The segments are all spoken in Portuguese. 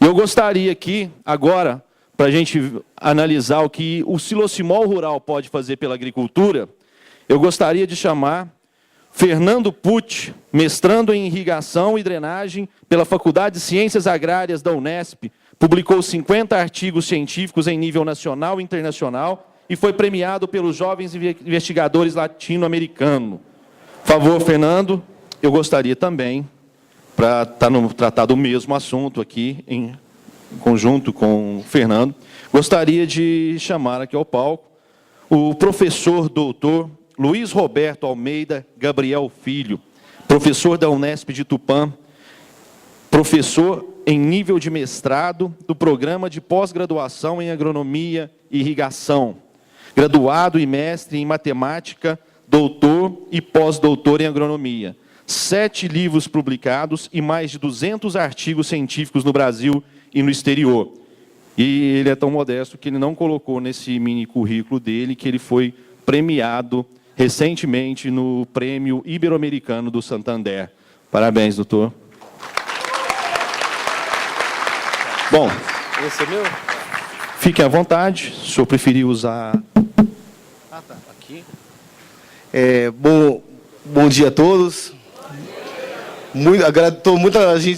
Eu gostaria aqui, agora, para a gente analisar o que o Silocimol Rural pode fazer pela agricultura, eu gostaria de chamar Fernando Pucci, mestrando em irrigação e drenagem pela Faculdade de Ciências Agrárias da Unesp, publicou 50 artigos científicos em nível nacional e internacional e foi premiado pelos jovens investigadores latino-americanos. Por favor, Fernando, eu gostaria também, para tratar do mesmo assunto aqui, em conjunto com o Fernando, gostaria de chamar aqui ao palco o professor doutor Luiz Roberto Almeida Gabriel Filho, professor da Unesp de Tupã, professor em nível de mestrado do programa de pós-graduação em agronomia e irrigação, graduado e mestre em matemática, doutor e pós-doutor em agronomia, 7 livros publicados e mais de 200 artigos científicos no Brasil e no exterior. E ele é tão modesto que ele não colocou nesse mini currículo dele que ele foi premiado recentemente no Prêmio Ibero-Americano do Santander. Parabéns, doutor. Bom, esse é meu? Fiquem à vontade, se o senhor preferir usar... Ah, tá. Aqui. Bom dia a todos.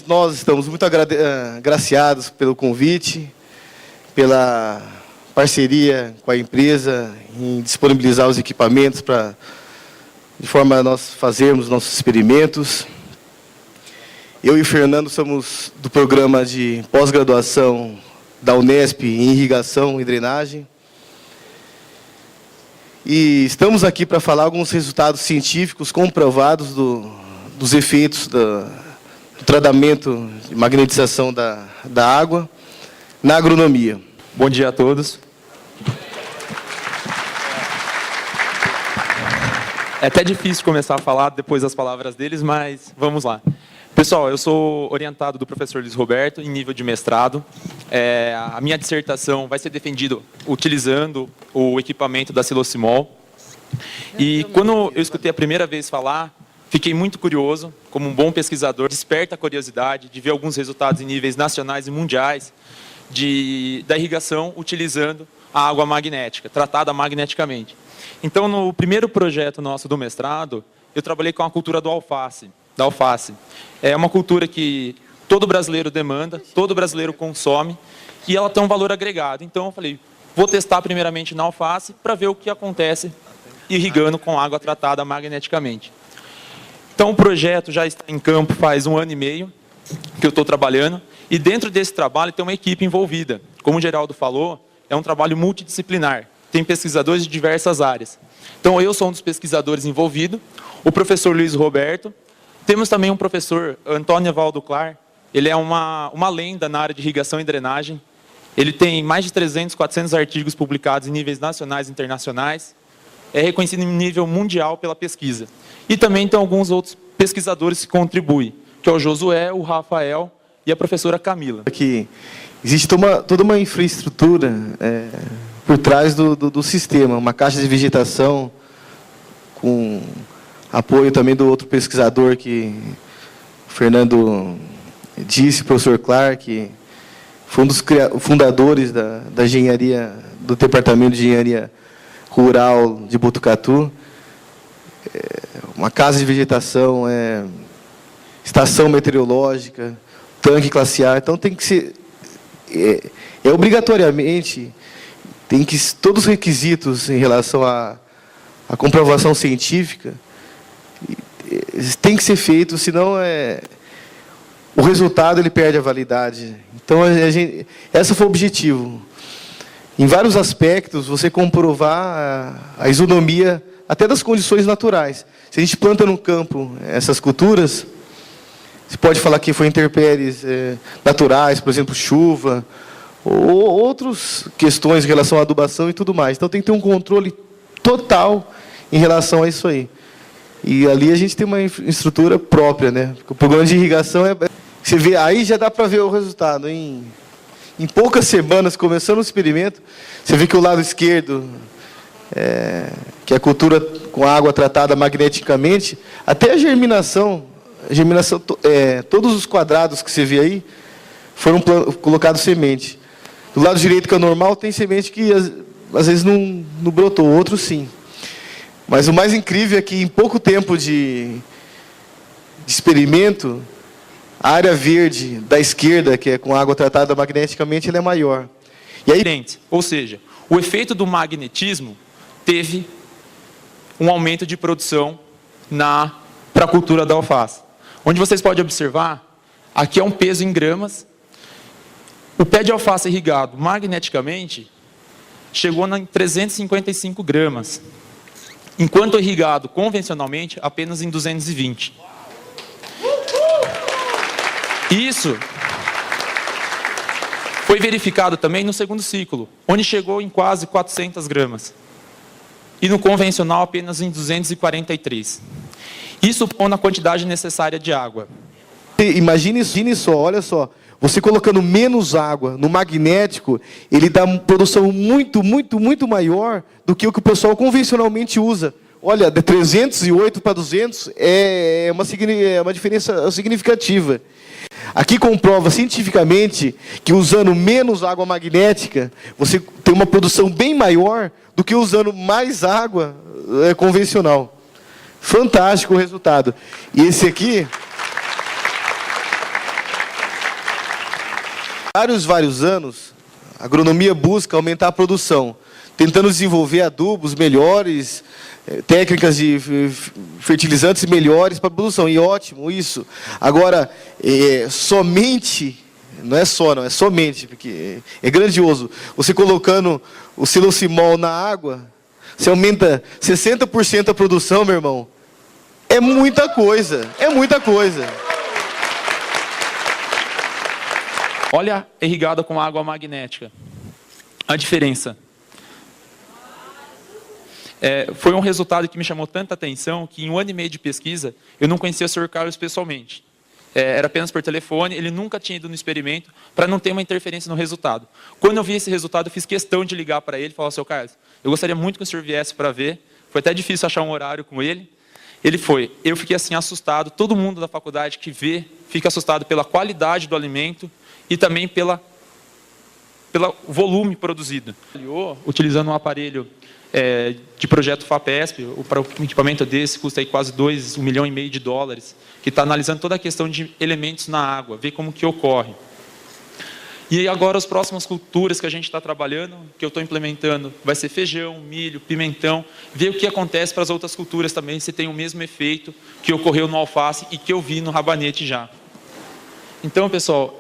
Nós estamos muito agraciados pelo convite, pela parceria com a empresa em disponibilizar os equipamentos de forma a nós fazermos nossos experimentos. Eu e o Fernando somos do programa de pós-graduação da Unesp em irrigação e drenagem. E estamos aqui para falar alguns resultados científicos comprovados dos efeitos do tratamento de magnetização da água na agronomia. Bom dia a todos. É até difícil começar a falar depois das palavras deles, mas vamos lá. Pessoal, eu sou orientado do professor Luiz Roberto, em nível de mestrado. A minha dissertação vai ser defendida utilizando o equipamento da Silocimol. E quando eu escutei a primeira vez falar, fiquei muito curioso, como um bom pesquisador, desperta a curiosidade de ver alguns resultados em níveis nacionais e mundiais da irrigação utilizando a água magnética, tratada magneticamente. Então, no primeiro projeto nosso do mestrado, eu trabalhei com a cultura da alface. É uma cultura que todo brasileiro demanda, todo brasileiro consome, e ela tem um valor agregado. Então, eu falei, vou testar primeiramente na alface para ver o que acontece irrigando com água tratada magneticamente. Então, o projeto já está em campo faz 1 ano e meio que eu estou trabalhando, e dentro desse trabalho tem uma equipe envolvida. Como o Geraldo falou, é um trabalho multidisciplinar. Tem pesquisadores de diversas áreas. Então, eu sou um dos pesquisadores envolvidos, o professor Luiz Roberto. Temos também um professor, Antônio Valdo Clar. Ele é uma lenda na área de irrigação e drenagem. Ele tem mais de 300, 400 artigos publicados em níveis nacionais e internacionais. É reconhecido em nível mundial pela pesquisa. E também tem alguns outros pesquisadores que contribuem, que é o Josué, o Rafael e a professora Camila. Aqui existe toda uma infraestrutura por trás do sistema, uma caixa de vegetação, com apoio também do outro pesquisador que o Fernando disse, o professor Clark, que foi um dos fundadores da engenharia, do Departamento de Engenharia Rural de Botucatu. Uma casa de vegetação, estação meteorológica, tanque classe A. Então, tem que ser... obrigatoriamente, tem que todos os requisitos em relação à comprovação científica tem que ser feito, senão o resultado ele perde a validade. Então, esse foi o objetivo. Em vários aspectos, você comprovar a isonomia até das condições naturais. Se a gente planta no campo essas culturas, você pode falar que foi intempéries naturais, por exemplo, chuva, ou outras questões em relação à adubação e tudo mais. Então, tem que ter um controle total em relação a isso aí. E ali a gente tem uma estrutura própria, né? O programa de irrigação você vê, aí já dá para ver o resultado. Em poucas semanas, começando o experimento, você vê que o lado esquerdo, que é a cultura com água tratada magneticamente, até a germinação, todos os quadrados que você vê aí, foram colocados semente. Do lado direito, que é o normal, tem semente que às vezes não brotou, outros sim. Mas o mais incrível é que em pouco tempo de experimento, a área verde da esquerda, que é com água tratada magneticamente, ela é maior. E aí, ou seja, o efeito do magnetismo teve um aumento de produção para a cultura da alface. Onde vocês podem observar, aqui é um peso em gramas. O pé de alface irrigado magneticamente chegou em 355 gramas, enquanto irrigado convencionalmente apenas em 220. Isso foi verificado também no segundo ciclo, onde chegou em quase 400 gramas. E no convencional apenas em 243. Isso pondo a quantidade necessária de água. Imagine só, olha só. Você colocando menos água no magnético, ele dá uma produção muito, muito, muito maior do que o que o pessoal convencionalmente usa. Olha, de 308 para 200 é uma diferença significativa. Aqui comprova cientificamente que usando menos água magnética, você tem uma produção bem maior do que usando mais água convencional. Fantástico o resultado. E esse aqui... vários anos, a agronomia busca aumentar a produção, tentando desenvolver adubos melhores, técnicas de fertilizantes melhores para a produção. E ótimo isso. Agora, somente, não é só, não, é somente, porque é grandioso. Você colocando o silosimol na água, você aumenta 60% a produção, meu irmão. É muita coisa, é muita coisa. Olha irrigada com água magnética. A diferença. Foi um resultado que me chamou tanta atenção que em 1 ano e meio de pesquisa, eu não conhecia o Sr. Carlos pessoalmente. Era apenas por telefone, ele nunca tinha ido no experimento para não ter uma interferência no resultado. Quando eu vi esse resultado, eu fiz questão de ligar para ele e falar: Sr. Carlos, eu gostaria muito que o senhor viesse para ver. Foi até difícil achar um horário com ele. Ele foi. Eu fiquei assim assustado, todo mundo da faculdade que vê, fica assustado pela qualidade do alimento e também pelo volume produzido. Utilizando um aparelho de projeto FAPESP, para um equipamento desse custa aí quase $2,5 milhões, que está analisando toda a questão de elementos na água, ver como que ocorre. E agora as próximas culturas que a gente está trabalhando, que eu estou implementando, vai ser feijão, milho, pimentão, ver o que acontece para as outras culturas também, se tem o mesmo efeito que ocorreu no alface e que eu vi no rabanete já. Então, pessoal...